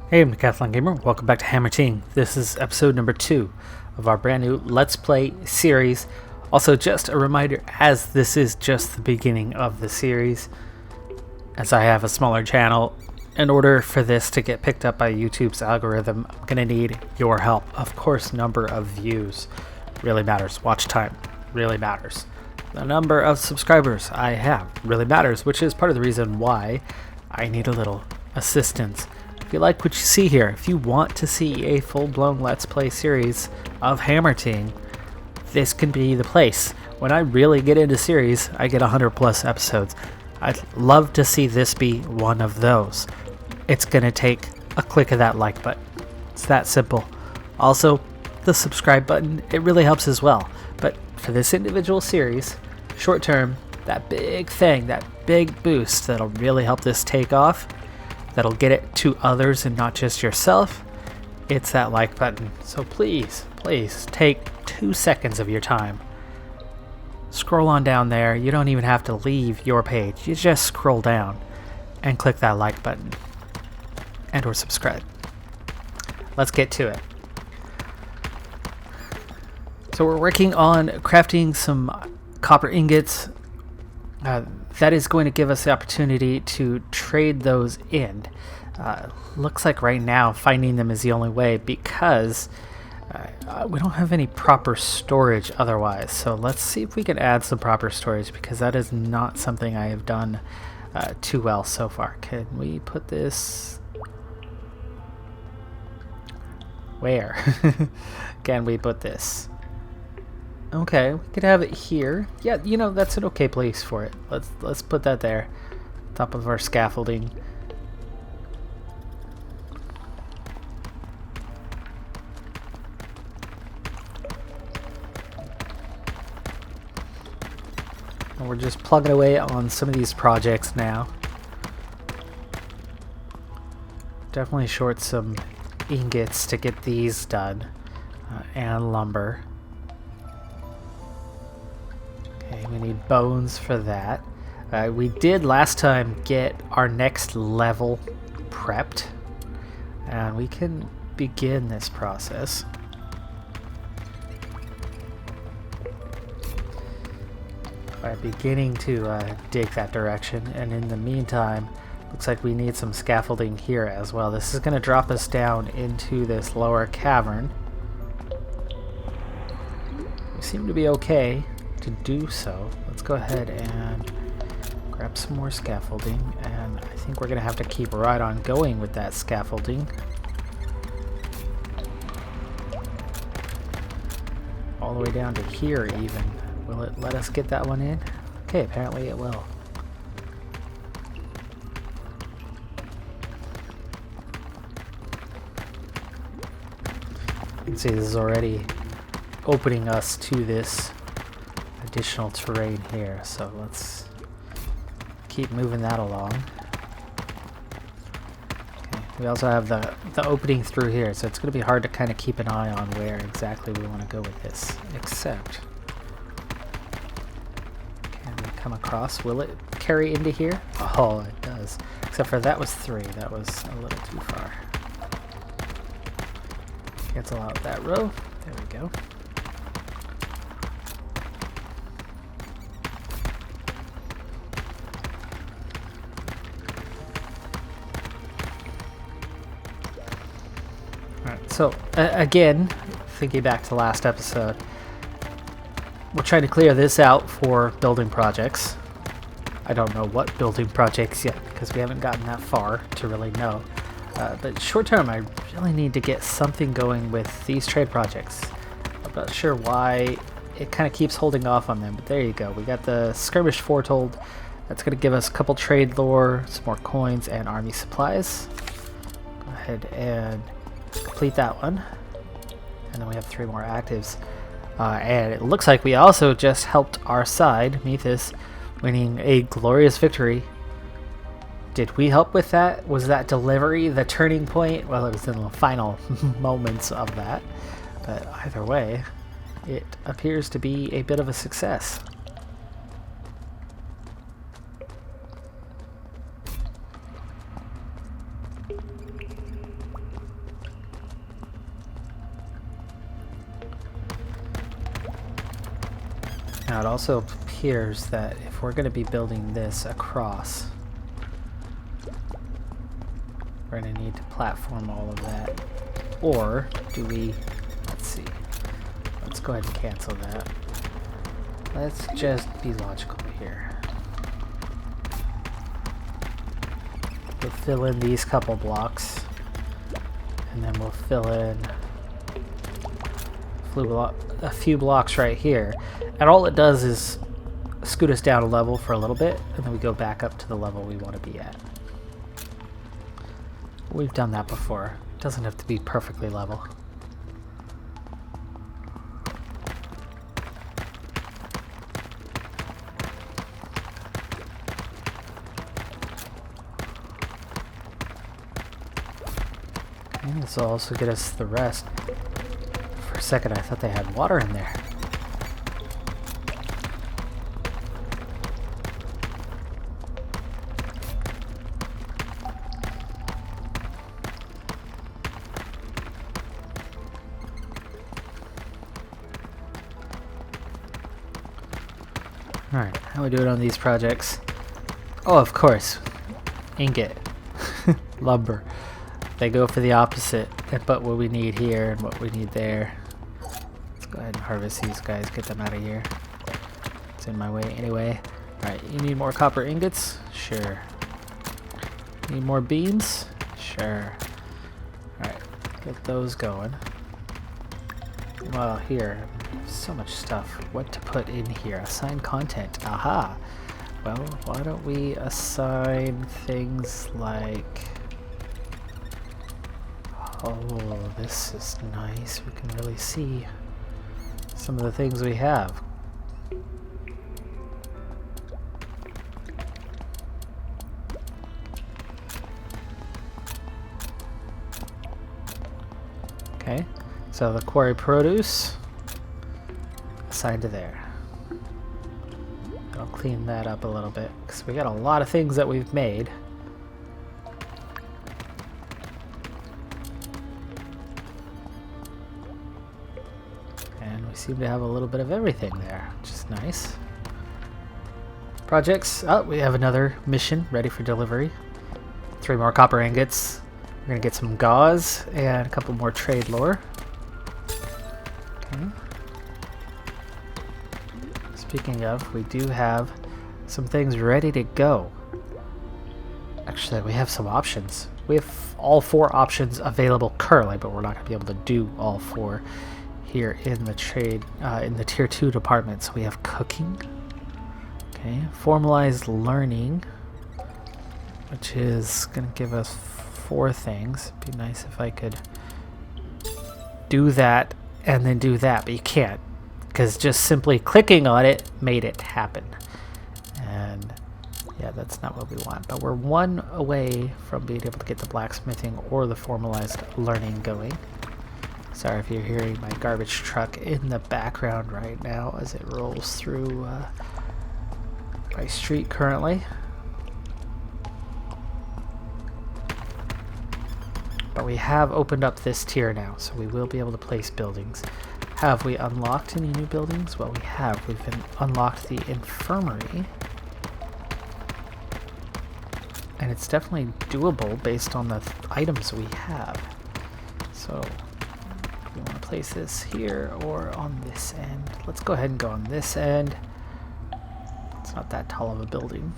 Hey, I'm Decathlon Gamer. Welcome back to Hammerting. This is episode number 2 of our brand new Let's Play series. Also, just a reminder, as this is just the beginning of the series, as I have a smaller channel, in order for this to get picked up by YouTube's algorithm, I'm going to need your help. Of course, number of views really matters. Watch time really matters. The number of subscribers I have really matters, which is part of the reason why I need a little assistance. If you like what you see here, if you want to see a full-blown Let's Play series of Hammerting, this can be the place. When I really get into series, I get 100 plus episodes. I'd love to see this be one of those. It's gonna take a click of that like button. It's that simple. Also, the subscribe button, it really helps as well. But for this individual series, short term, that big thing, that big boost that'll really help this take off, that'll get it to others and not just yourself, it's that like button. So please take 2 seconds of your time. Scroll on down there. You don't even have to leave your page. You just scroll down and click that like button and or subscribe. Let's get to it. So we're working on crafting some copper ingots. That is going to give us the opportunity to trade those in. Looks like right now finding them is the only way because we don't have any proper storage otherwise. So let's see if we can add some proper storage, because that is not something I have done too well so far. Can we put this... Where can we put this? Okay, we could have it here. Yeah, you know, that's an okay place for it. Let's put that there, top of our scaffolding. And we're just plugging away on some of these projects now. Definitely short some ingots to get these done, and lumber. Okay, we need bones for that. We did last time get our next level prepped, and we can begin this process. By beginning to dig that direction, and in the meantime, looks like we need some scaffolding here as well. This is going to drop us down into this lower cavern. We seem to be okay to do so. Let's go ahead and grab some more scaffolding, and I think we're gonna have to keep right on going with that scaffolding all the way down to here even. Will it let us get that one in? Okay, apparently it will. You can see this is already opening us to this additional terrain here, so let's keep moving that along. Okay, we also have the opening through here, so it's going to be hard to kind of keep an eye on where exactly we want to go with this, except can we come across? Will it carry into here? Oh, it does, except for that was 3. That was a little too far. Cancel out that row. There we go. So, again, thinking back to last episode, we're trying to clear this out for building projects. I don't know what building projects yet, because we haven't gotten that far to really know. But short term, I really need to get something going with these trade projects. I'm not sure why it kind of keeps holding off on them, but there you go. We got the Skirmish Foretold. That's going to give us a couple trade lore, some more coins, and army supplies. Go ahead and complete that one, and then we have 3 more actives, and it looks like we also just helped our side, Methys, winning a glorious victory. Did we help with that? Was that delivery the turning point? Well, it was in the final moments of that, but either way, it appears to be a bit of a success. Now it also appears that if we're going to be building this across, we're going to need to platform all of that. Or do we, let's see, let's go ahead and cancel that. Let's just be logical here. We'll fill in these couple blocks, and then we'll fill in a few blocks right here. And all it does is scoot us down a level for a little bit, and then we go back up to the level we want to be at. We've done that before. It doesn't have to be perfectly level. And this will also get us the rest. For a second I thought they had water in there. Alright, how we do it on these projects? Oh, of course. Ingot. Lumber. They go for the opposite, but what we need here and what we need there. Let's go ahead and harvest these guys, get them out of here. It's in my way anyway. Alright, you need more copper ingots? Sure. Need more beams? Sure. Alright, get those going. Well, here, so much stuff. What to put in here? Assign content. Aha! Well, why don't we assign things like... Oh, this is nice. We can really see some of the things we have. Okay, so the quarry produce assigned to there. I'll clean that up a little bit because we got a lot of things that we've made. And we seem to have a little bit of everything there, which is nice. Projects. Oh, we have another mission ready for delivery. 3 more copper ingots. We're going to get some gauze and a couple more trade lore. Okay. Speaking of, we do have some things ready to go. Actually, we have some options. We have all 4 options available currently, but we're not going to be able to do all 4 here in the trade, in the tier 2 department. So we have cooking, okay, formalized learning, which is going to give us 4 things. It'd be nice if I could do that and then do that, but you can't, because just simply clicking on it made it happen. And yeah, that's not what we want. But we're 1 away from being able to get the blacksmithing or the formalized learning going. Sorry if you're hearing my garbage truck in the background right now as it rolls through my street currently. But we have opened up this tier now, so we will be able to place buildings. Have we unlocked any new buildings? Well, we have. We've unlocked the Infirmary. And it's definitely doable based on the items we have. So, do we want to place this here or on this end? Let's go ahead and go on this end. It's not that tall of a building.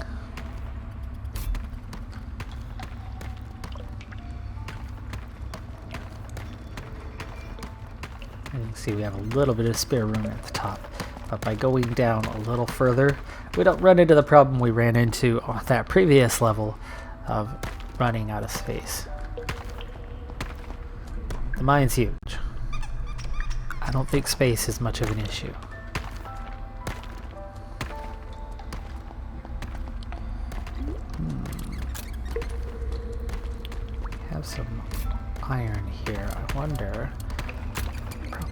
And you can see we have a little bit of spare room at the top. But by going down a little further, we don't run into the problem we ran into on that previous level of running out of space. The mine's huge. I don't think space is much of an issue. We have some iron here. I wonder...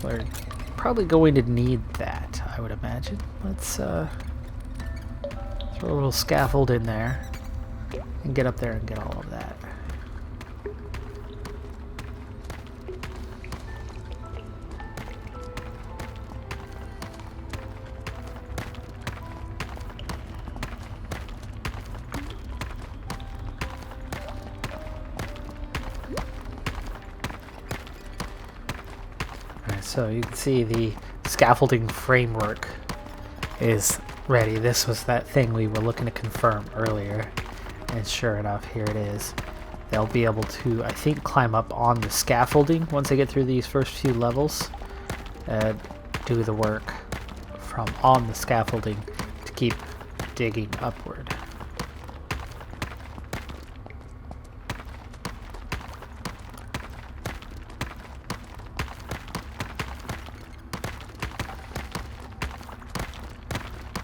We're probably going to need that, I would imagine. Let's throw a little scaffold in there and get up there and get all of that. So you can see the scaffolding framework is ready. This was that thing we were looking to confirm earlier, and sure enough, here it is. They'll be able to, I think, climb up on the scaffolding once they get through these first few levels and do the work from on the scaffolding to keep digging upward.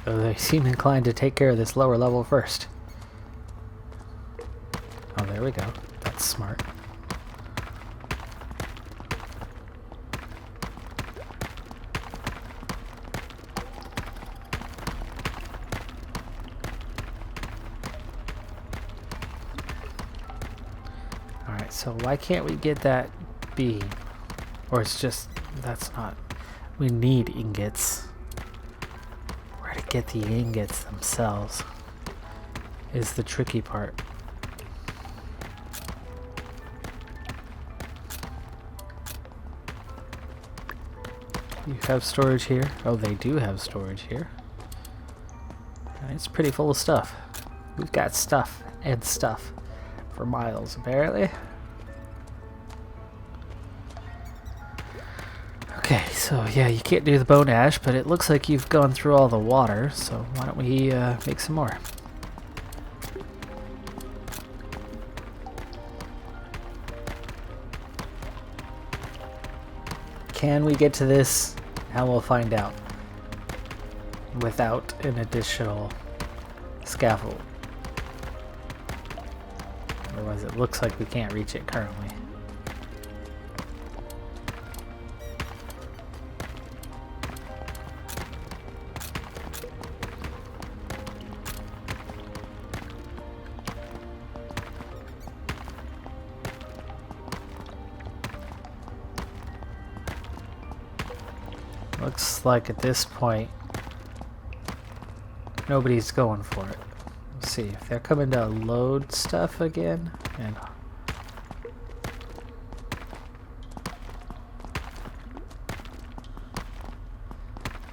So they seem inclined to take care of this lower level first. Oh, there we go. That's smart. Alright, so why can't we get that beam? Or it's just, that's not, we need ingots. Where to get the ingots themselves is the tricky part. You have storage here? Oh, they do have storage here. It's pretty full of stuff. We've got stuff and stuff for miles, apparently. Okay, so yeah, you can't do the bone ash, but it looks like you've gone through all the water, so why don't we make some more? Can we get to this? How we'll find out. Without an additional scaffold. Otherwise it looks like we can't reach it currently. Looks like at this point nobody's going for it. Let's see if they're coming to load stuff again. And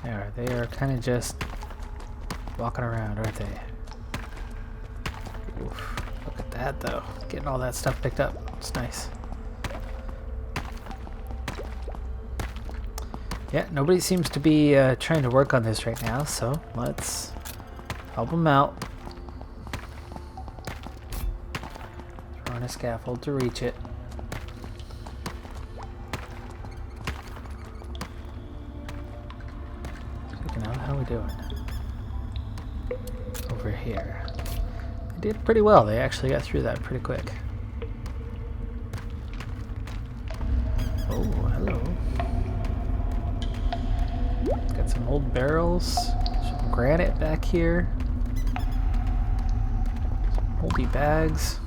there, they are kind of just walking around, aren't they? Oof, look at that though, getting all that stuff picked up. It's nice. Yeah, nobody seems to be trying to work on this right now, so let's help them out. Throwing a scaffold to reach it. Speaking of, how are we doing? Over here. They did pretty well. They actually got through that pretty quick. Oh, hello. Got some old barrels, some granite back here, some moldy bags.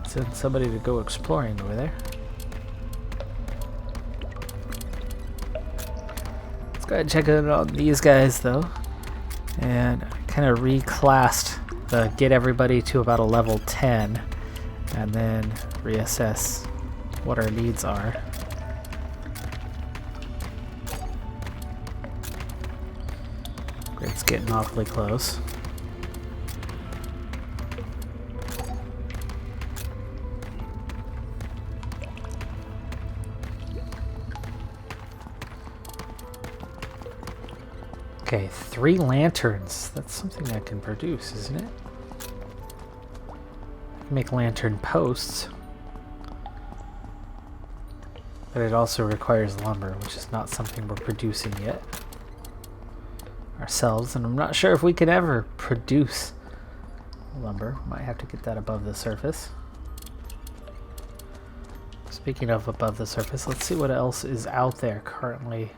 Send somebody to go exploring over there. Let's go ahead and check in on these guys though, and kind of reclassed the get everybody to about a level 10, and then reassess what our needs are. It's getting awfully close. Okay, 3 lanterns. That's something I can produce, isn't it? I can make lantern posts. But it also requires lumber, which is not something we're producing yet ourselves, and I'm not sure if we can ever produce lumber. Might have to get that above the surface. Speaking of above the surface, let's see what else is out there currently.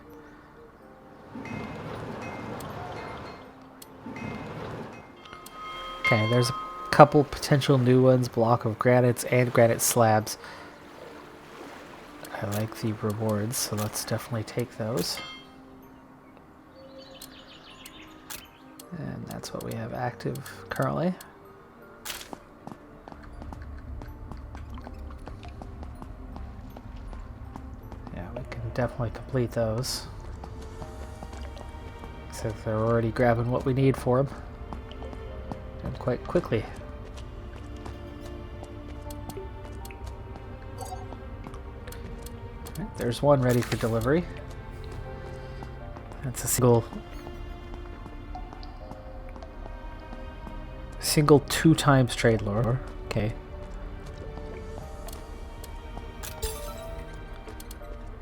Okay, there's a couple potential new ones, block of granites and granite slabs. I like the rewards, so let's definitely take those. And that's what we have active currently. Yeah, we can definitely complete those. Except they're already grabbing what we need for them. And quite quickly. Right, there's one ready for delivery. That's a single 2 times trade lore. Okay.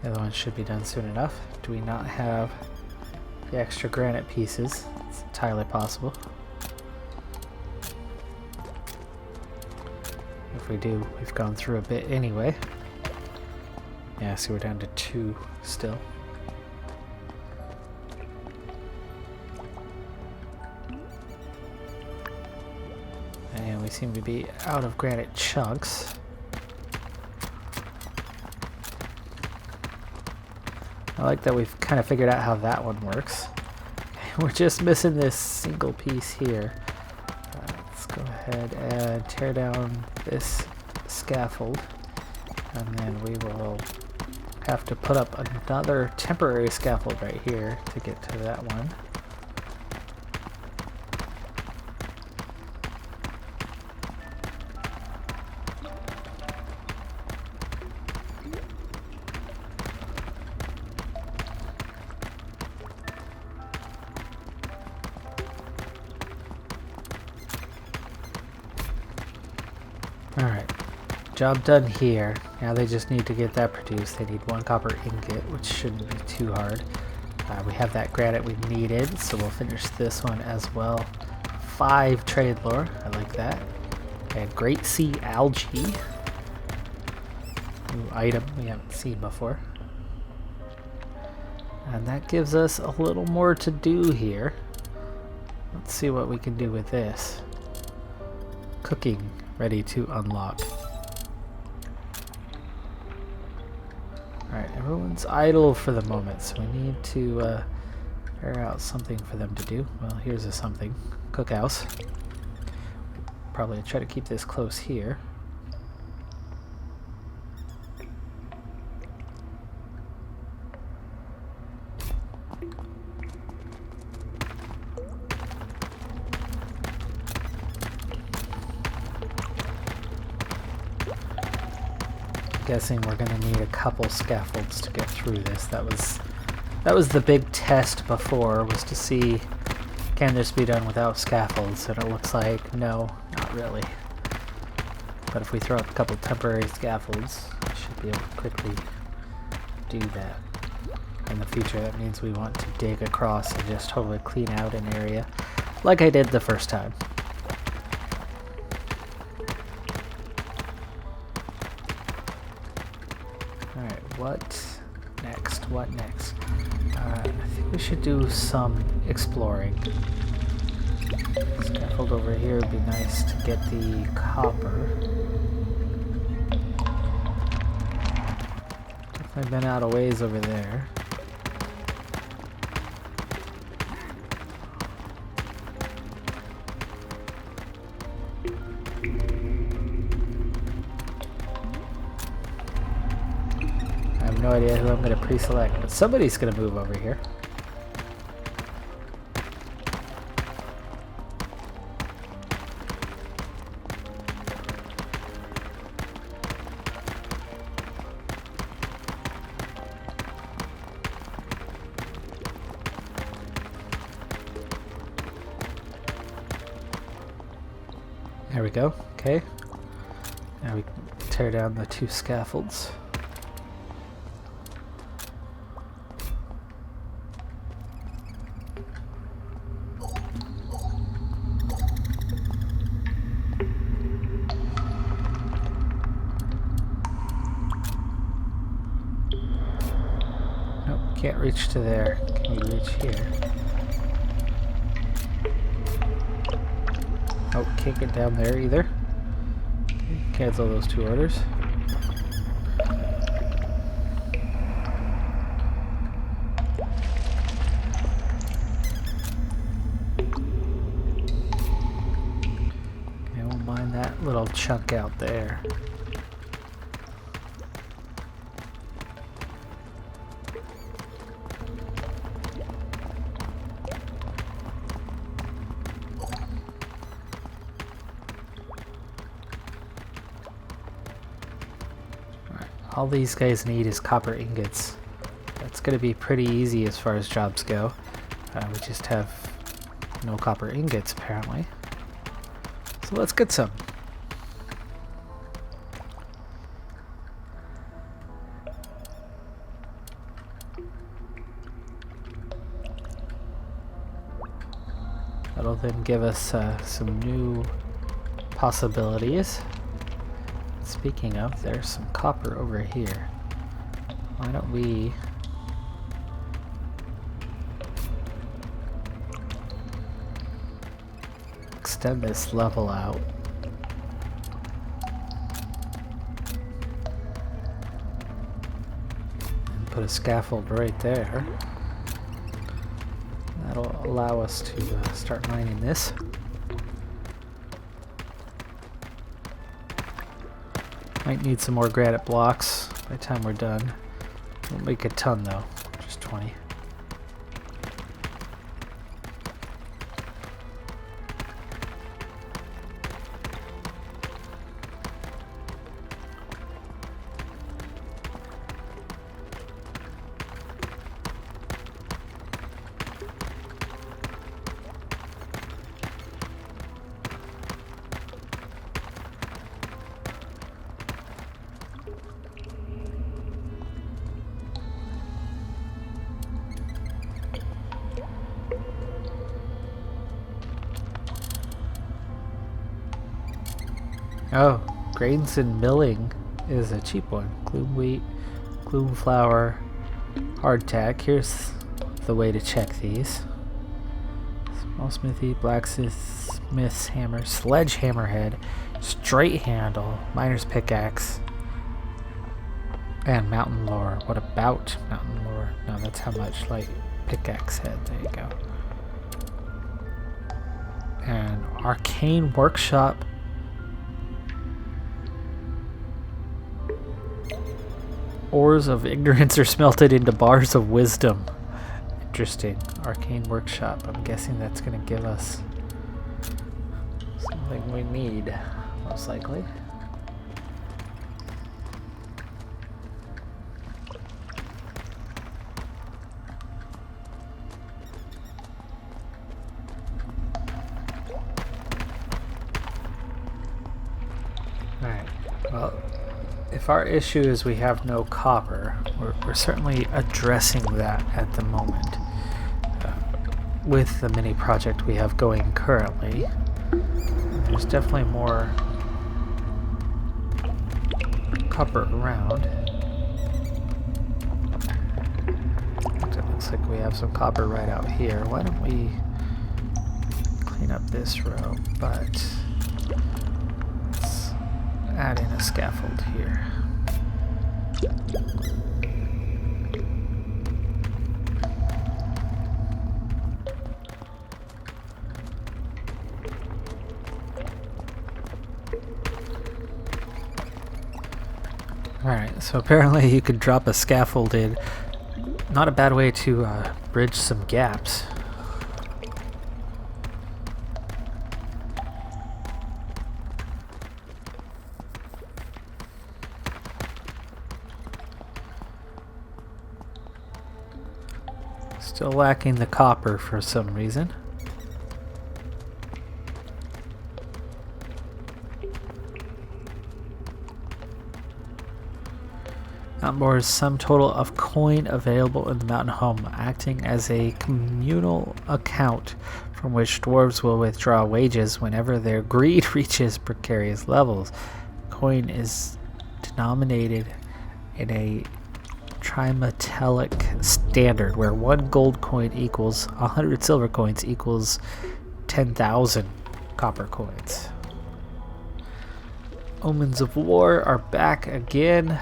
The other one should be done soon enough. Do we not have the extra granite pieces? It's entirely possible. If we do, we've gone through a bit anyway. Yeah, so we're down to 2 still. And we seem to be out of granite chunks. I like that we've kind of figured out how that one works. We're just missing this single piece here. Let's go ahead and tear down this scaffold. And then we will have to put up another temporary scaffold right here to get to that one. Alright, job done here. Now they just need to get that produced. They need 1 copper ingot, which shouldn't be too hard. We have that granite we needed, so we'll finish this one as well. 5 trade lore, I like that. And Great Sea Algae. New item we haven't seen before. And that gives us a little more to do here. Let's see what we can do with this. Cooking. Ready to unlock. Alright, everyone's idle for the moment, so we need to figure out something for them to do. Well, here's a something. Cookhouse. Probably try to keep this close here. Guessing we're going to need a couple scaffolds to get through this. That was the big test before, was to see, can this be done without scaffolds? And it looks like no, not really. But if we throw up a couple temporary scaffolds, we should be able to quickly do that. In the future, that means we want to dig across and just totally clean out an area like I did the first time. What next? What next? I think we should do some exploring. Scaffold over here would be nice to get the copper. Definitely been out of ways over there. No idea who I'm going to pre-select, but somebody's going to move over here. There we go. Okay. Now we can tear down the 2 scaffolds. Can't reach to there. Can you reach here? Oh, can't get down there either. Cancel those 2 orders. Okay, we'll mine that little chunk out there. all these guys need is copper ingots. That's going to be pretty easy as far as jobs go. We just have no copper ingots apparently. So let's get some. That'll then give us some new possibilities. Speaking of, there's some copper over here. Why don't we extend this level out? And put a scaffold right there. That'll allow us to start mining this. Might need some more granite blocks by the time we're done. Won't make a ton though, just 20. Oh, grains and milling is a cheap one. Gloom wheat, gloom flour, hardtack. Here's the way to check these. Small smithy, blacksmith's hammer, sledgehammer head, straight handle, miner's pickaxe, and mountain lore. What about mountain lore? No, that's how much. Light pickaxe head. There you go. And arcane workshop. Ores of ignorance are smelted into bars of wisdom. Interesting. Arcane workshop. I'm guessing that's going to give us something we need, most likely. Alright. Well, if our issue is we have no copper, we're certainly addressing that at the moment with the mini project we have going currently. There's definitely more copper around. It looks like we have some copper right out here. Why don't we clean up this row, but let's add in a scaffold here. Alright, so apparently you could drop a scaffold in. Not a bad way to bridge some gaps. Still lacking the copper for some reason. Mountain Boar's sum total of coin available in the mountain home, acting as a communal account from which dwarves will withdraw wages whenever their greed reaches precarious levels. Coin is denominated in a trimetallic standard, where 1 gold coin equals 100 silver coins equals 10,000 copper coins. Omens of War are back again.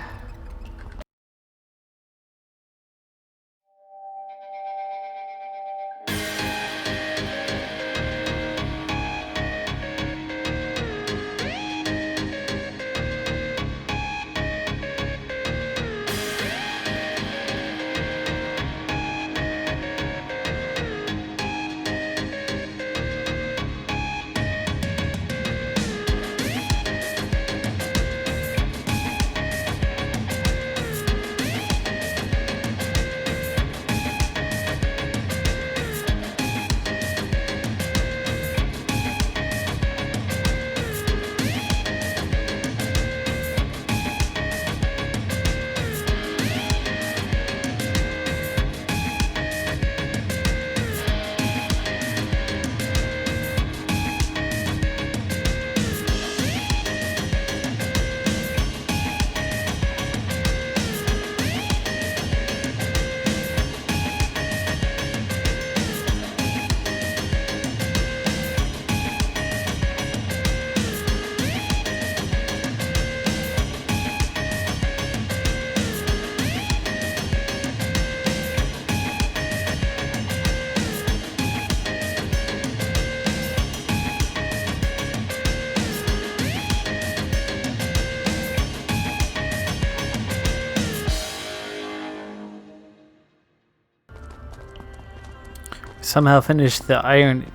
Somehow finished the iron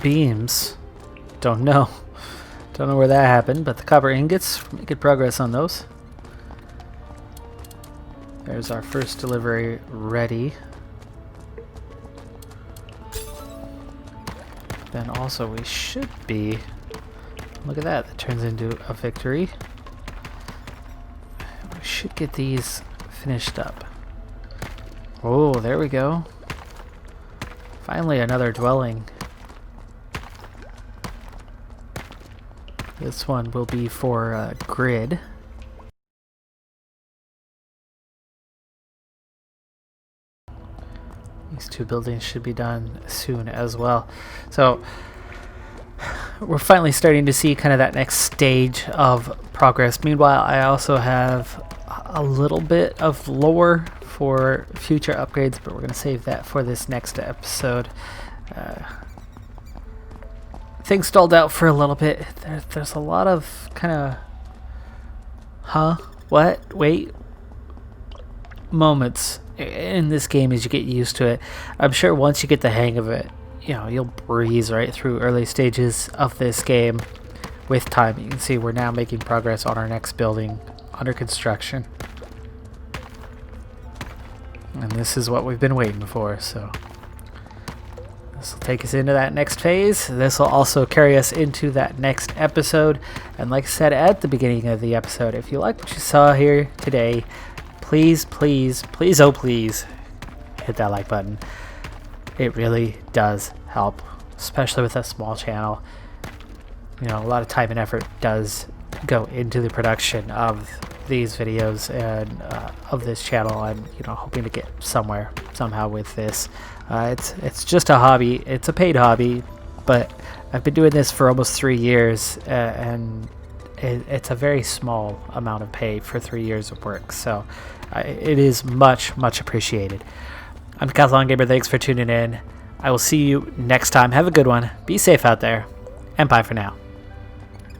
beams. Don't know. Don't know where that happened, but the copper ingots, making progress on those. There's our first delivery ready. Then also we should be... Look at that, that turns into a victory. We should get these finished up. Oh, there we go. Finally another dwelling. This one will be for grid. These two buildings should be done soon as well. So we're finally starting to see kind of that next stage of progress. Meanwhile, I also have a little bit of lore for future upgrades, but we're going to save that for this next episode. Things stalled out for a little bit. There's a lot of kind of what, wait, moments in this game as you get used to it. I'm sure once you get the hang of it, you know, you'll breeze right through early stages of this game with time. You can see we're now making progress on our next building under construction. And this is what we've been waiting for, so this will take us into that next phase. This will also carry us into that next episode. And like I said at the beginning of the episode, if you like what you saw here today, please, please, please, oh please, hit that like button. It really does help, especially with a small channel. You know, a lot of time and effort does go into the production of these videos and of this channel. I'm, you know, hoping to get somewhere somehow with this. It's just a hobby. It's a paid hobby, but I've been doing this for almost 3 years, and it's a very small amount of pay for 3 years of work. So it is much, much appreciated. I'm Decathlon Gamer. Thanks for tuning in. I will see you next time. Have a good one. Be safe out there, and bye for now.